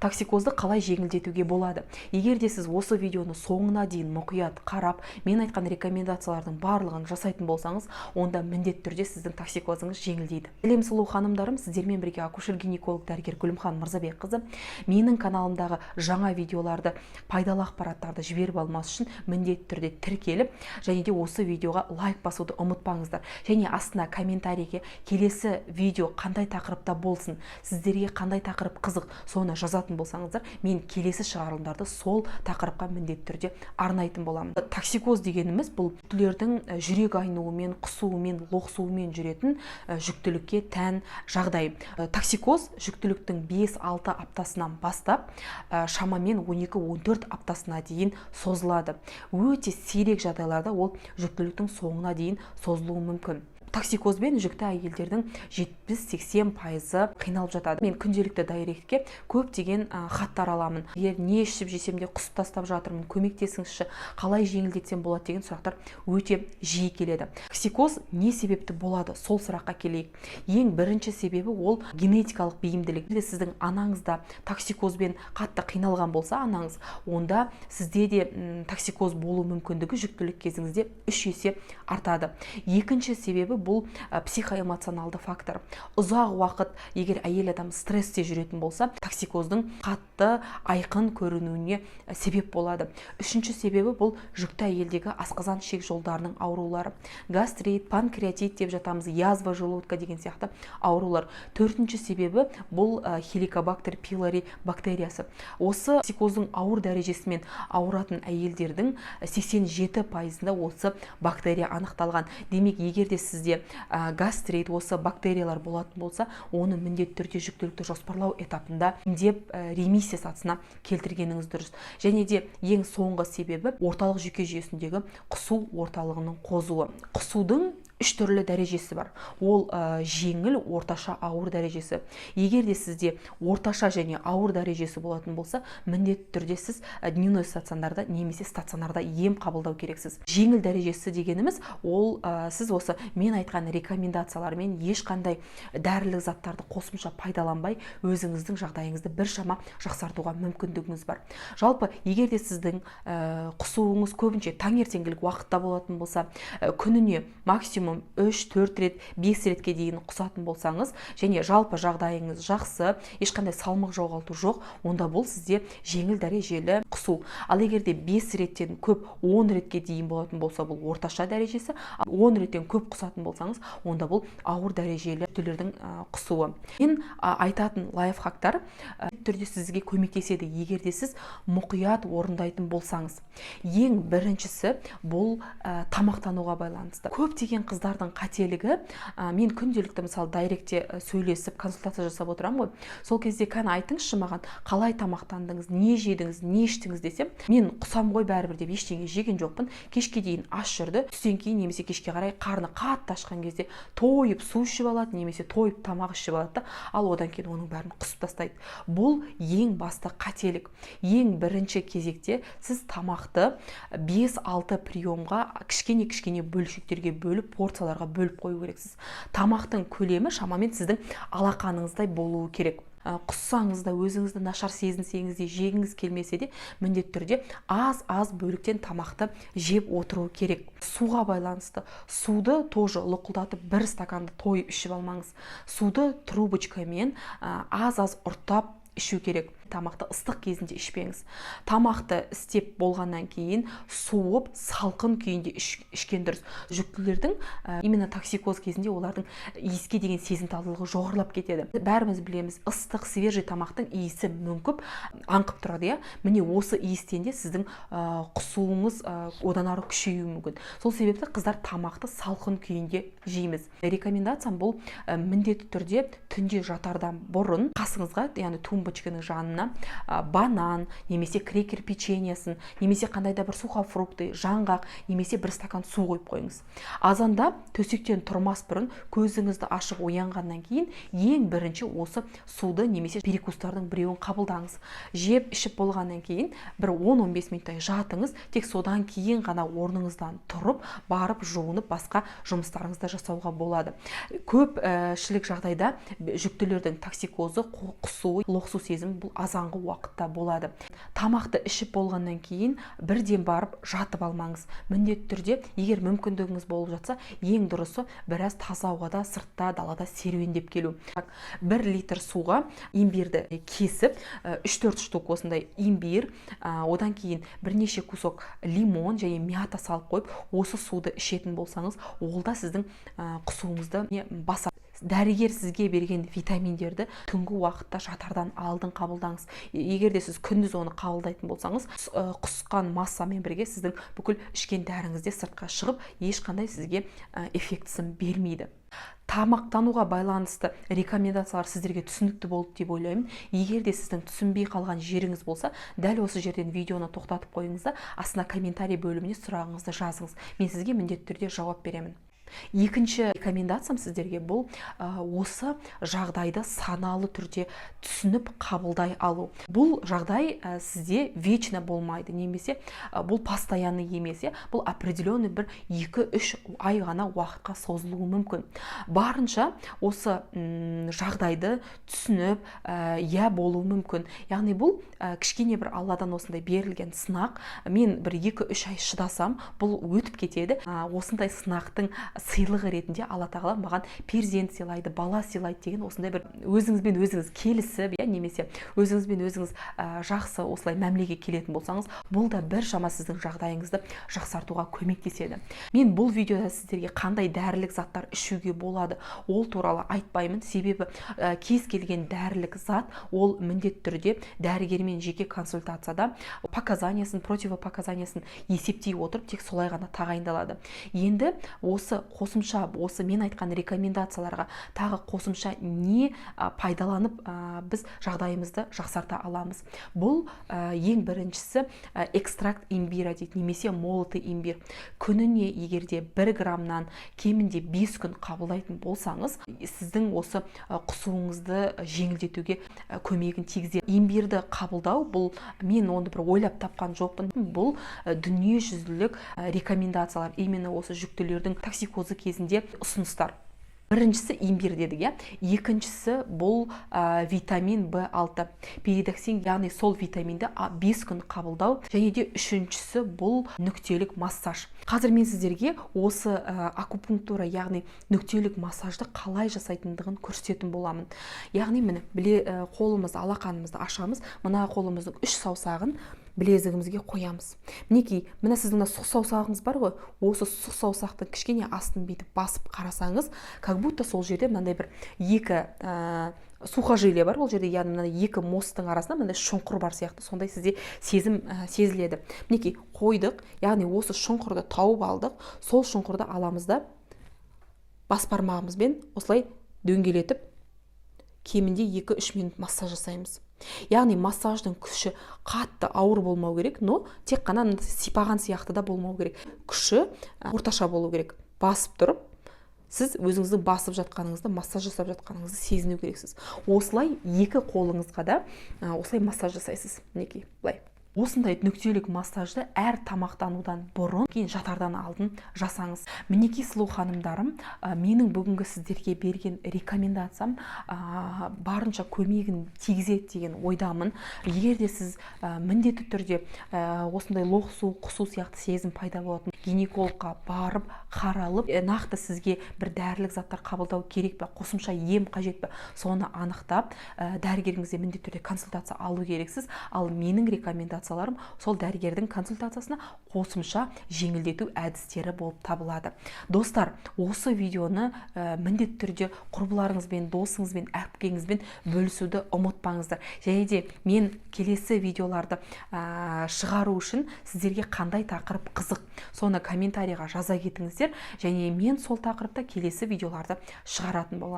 токсикозды қалай жеңілдетуге болады? Егер де сіз осы видеоны соңына дейін мұқият қарап, мен айтқан рекомендациялардың барлығын жасайтын болсаңыз, онда міндетті түрде сіздің токсикозыңыз жеңілдейді. Сәлем сұлу ханымдарым, сіздермен бірге акушер-гинеколог дәрігер Гүлімхан Мырзабекқызы. Менің каналымдағы жаңа видеоларды, пайдалы ақпараттарды жіберіп алмас үшін міндетті түрде тіркеліп, және де осы видеоға лайк басуды ұмытпаңыздар. Және астына комментарийге келесі видео қандай тақырыпта болсын, сіздерге қандай тақырып қызық, соны жазатын болсаңыздар, мен келесі шығарылымдарды сол тақырыпқа міндетті түрде арнайтын боламын. Токсикоз дегеніміз бұл жүктілердің жүрек айнуымен, құсуымен, лоқсуымен жүретін жүктілікке тән жағдай. Токсикоз жүктіліктің 5-6 аптасынан бастап шамамен 12-14 аптасына дейін созылады. Өте сирек жағдайларда ол жүктіліктің соңына дейін созылуы мүмкін. Токсикозбен жүкті әйелдердің 70-80% қиналып жатады. Мен күнделікті дайректке көптеген хаттар аламын. Егер не ішіп жесем де құс тастап жатырмын, көмектесіңізші, қалай жеңілдетсем болады деген сұрақтар өте жиі келеді. Токсикоз не себепті болады? Сол сұраққа келейік. Ең бірінші себебі ол генетикалық бейімділік. Сіздің анаңызда токсикозбен қатты қиналған болса, анаңыз, онда сізде де токсикоз болу мүмкіндігі жүктілік кезіңізде 3 есе артады. Екінші себебі бұл психоэмоционалды фактор. Ұзақ уақыт егер әйел адам стрессте жүретін болса, токсикоздың қатты айқын көрінуіне себеп болады. Үшінші себебі бұл жүкті әйелдегі асқазан ішек жолдарының аурулары. Гастрит, панкреатит деп жатамыз, язва желудка деген сияқты аурулар. Төртінші себебі бұл хеликобактер пилори бактериясы. Осы токсикоздың ауыр дәрежесімен ауыратын әйелдердің 87%-ында осы бактерия анықталған. Демек, егер де сізде гастрит, осы бактериялар болатын болса, оны міндетті түрде жүктілікті жоспарлау этапында деп ремиссия сатысына келтіргеніңіз дұрыс. Және де ең соңғы себебі орталық жүйке жүйесіндегі құсу орталығының қозуы. Құсудың 3 түрлі дәрежесі бар. Ол жеңіл, орташа, ауыр дәрежесі. Егер де сізде орташа және ауыр дәрежесі болатын болса, міндетті түрде сіз дневной стационарда немесе стационарда ем қабылдау керексіз. Жеңіл дәрежесі дегеніміз, ол сіз осы мен айтқан рекомендациялармен ешқандай дәрілік заттарды қосымша пайдаланбай, өзіңіздің жағдайыңызды біршама жақсартуға мүмкіндігіңіз бар. Жалпы, егер де сіздің құсуыңыз көбінше таңертеңгілік уақытта болатын болса, күніне максимум 3-4 рет, 5 ретке дейін құсатын болсаңыз, және жалпы жағдайыңыз жақсы, ешқандай салмақ жоғалту жоқ, онда бұл сізде жеңіл дәрежелі құсу. Ал егер де 5 реттен көп 10 ретке дейін болатын болса, бұл орташа дәрежесі, 10 реттен көп құсатын болсаңыз, онда бұл ауыр дәрежелі жүктілердің құсуы. Мен айтатын лайфхактар түрде сізге көмектеседі, егер де сіз мұқият орындайтын болсаңыз. Ең біріншісі бұл тамақтануға байланысты. Көптеген қыздардың қателігі, мен күнделікті мысалы дайректте сөйлесіп консультация жасап отырамын ғой. Сол кезде кәні айтыңызшы маған, қалай тамақтандыңыз, не жедіңіз, не іштіңіз десем, мен құсам ғой бәрібір деп ештеңе жеген жоқпын. Кешке дейін аш жүрді, түстен кейін немесе кешке қарай қарны қатты ашқан кезде тойып су ішіп алады, немесе тойып тамақ ішіп алады, ал одан кейін оның бәрін құсып тастайды. Бұл ең басты қателік. Ең бірінші кезекте сіз тамақты 5-6 приемға кішкене бөлшектерге бөліп, порцияларға бөліп қою керексіз. Тамақтың көлемі шамамен сіздің алақаныңыздай болуы керек. Құссаңыз да, өзіңізді нашар сезінсеңіз де, жегіңіз келмесе де, міндетті түрде аз бөліктен тамақты жеп отыру керек. Суға байланысты. Суды тоже лұқылдатып 1 стаканды тойып ішіп алмаңыз. Суды трубочкамен аз ұрттап ішу керек. Тамақты ыстық кезінде ішпеңіз. Тамақты істеп болғаннан кейін суып, салқын күйінде ішкен дұрыс. Жүктілердің именно токсикоз кезінде олардың иіске деген сезімталдылығы жоғарылап кетеді. Бәріміз білеміз, ыстық, свежий тамақтың иісі мүңкіп, аңқып тұрады, иә. Міне осы иістен де сіздің құсуыңыз одан ары күшеюі мүмкін. Сол себепті қыздар тамақты салқын күйінде жейміз. Рекомендациям бұл міндетті түрде түнде жатардан бұрын қасыңызға, яғни тумбочканың жанына банан, немесе крекер печеньясын, немесе қандай да бір сухофрукты, жаңғақ, немесе 1 стакан су қойып қойыңыз. Азанда төсектен тұрмас бұрын көзіңізді ашып оянғаннан кейін ең бірінші осы суды немесе перекустардың біреуін қабылдаңыз. Жеп ішіп болғаннан кейін бір 10-15 минуттай жатыңыз, тек содан кейін ғана орныңыздан тұрып, барып жуынып, басқа жұмыстарыңызды жасауға болады. Көпшілік жағдайда жүктілердің токсикозы, құсуы, лоқсу сезімі бұл аз жазаңғы уақытта болады. Тамақты ішіп болғаннан кейін бірден барып жатып алмаңыз. Міндетті түрде, егер мүмкіндігіңіз болып жатса, ең дұрысы біраз таза ауада, сыртта, далада серуендеп келу. 1 литр суға имбирді кесіп, 3-4 штук осындай имбир, одан кейін бірнеше кусок лимон және мята салып қойып, осы суды ішетін болсаңыз, ол да сіздің құсуыңызды басады. Дәрігер сізге берген витаминдерді түнгі уақытта жатардан алдын қабылдаңыз. Егер де сіз күндіз оны қабылдайтын болсаңыз, құсқан массамен бірге сіздің бүкіл ішкен дәріңіз де сыртқа шығып, ешқандай сізге эффектісін бермейді. Тамақтануға байланысты рекомендациялар сіздерге түсінікті болды деп ойлаймын. Егер де сіздің түсінбей қалған жеріңіз болса, дәл осы жерден видеоны тоқтатып қойыңыз да, астына комментарий бөліміне сұрағыңызды жазыңыз. Мен сізге міндетті түрде жауап беремін. Екінші рекомендациям сіздерге бұл осы жағдайды саналы түрде түсініп қабылдай алу. Бұл жағдай сізде вечно болмайды, немесе бұл постоянный емес, бұл определенный бір 2-3 ай ғана уақытқа созылуы мүмкін. Барынша осы жағдайды түсініп болуы мүмкін. Яғни бұл кішкене бір Алладан осындай берілген сынақ. Мен бір 2-3 ай шыдасам, бұл өтіп кетеді. Осындай сынақтың сыйлығы ретінде Алла тағала маған перзент сыйлайды, бала сыйлайды деген осындай бір өзіңізбен өзіңіз келісіп, немесе өзіңізбен өзіңіз жақсы осылай мәмілеге келетін болсаңыз, бұл да біршама сіздің жағдайыңызды жақсартуға көмектеседі. Мен бұл видеода сіздерге қандай дәрілік заттар ішуге болады, ол туралы айтпаймын, себебі кез келген дәрілік зат ол міндетті түрде дәрігермен жеке консультацияда показаниясын, противопоказаниясын есептей отырып, тек солай ғана тағайындалады. Енді қосымша осы мен айтқан рекомендацияларға тағы қосымша не пайдаланып біз жағдайымызды жақсарта аламыз. Бұл ең біріншісі экстракт имбира дейді, немесе молотый имбир. Күніне егерде 1 граммнан кемінде 5 күн қабылдайтын болсаңыз, сіздің осы құсуыңызды жеңілдетуге көмегін тигізеді. Имбирді қабылдау, бұл мен оны бір ойлап тапқан жоқпын. Бұл дүниежүзілік рекомендациялар, именно осы жүктілердің токсикозы кезінде ұсыныстар. Біріншісі имбир дедік, екіншісі бұл витамин В6, перидоксин, яғни сол витаминді 5 күн қабылдау, және де үшіншісі бұл нүктелік массаж. Қазір мен сіздерге осы акупунктура, яғни нүктелік массажды қалай жасайтындығын көрсететін боламын. Яғни міне, қолымызды, алақанымызды ашамыз, мына қолымыздың 3 саусағын білезігімізге қоямыз. Мінекей, мына сіздің сұқ саусағыңыз бар ғой, осы сұқ саусақтың кішкене астын бейтіп басып қарасаңыз, как будто сол жерде мынандай бір 2 сухожилие бар, ол жерде, яғни мынандай 2 мосттың арасында мынандай шұңқыр бар сияқты, сондай сізде сезім сезіледі. Мінекей, қойдық, яғни осы шұңқырды тауып алдық, сол шұңқырды аламыз да бас бармағымызбен осылай дөңгелетіп, кемінде 2-3 минут массаж жасаймыз. Яғни массаждың күші қатты ауыр болмау керек, но тек қана сипаған сияқты да болмау керек. Күші орташа болу керек. Басып тұрып, сіз өзіңіздің басып жатқаныңызды, массаж жасап жатқаныңызды сезіну керексіз. Осылай 2 қолыңызға да осылай массаж жасайсыз. Мінекей, былай. Осындай нүктелік массажды әр тамақтанудан бұрын, кейін жатардан алдын жасаңыз. Мінекей сұлу ханымдарым, менің бүгінгі сіздерге берген рекомендациям барынша көмегін тигізеді деген ойдамын. Егер де сіз міндетті түрде осындай лоқсу, құсу сияқты сезім пайда болатын гинекологқа барып, қаралып, нақты сізге бір дәрілік заттар қабылдау керек пе, қосымша ем қажет пе, соны анықтап, дәрігеріңізге міндетті түрде консультация алу керексіз. Ал менің рекомендацияларым сол дәрігердің консультациясына қосымша жеңілдету әдістері болып табылады. Достар, осы видеоны міндетті түрде құрбыларыңызбен, досыңызбен, әпкеңізбен бөлісуді ұмытпаңыздар. Және де мен келесі видеоларды шығару үшін сіздерге қандай тақырып қызық, соны комментарийға жаза кетіңіздер, және мен сол тақырыпта келесі видеоларды шығаратын боламын.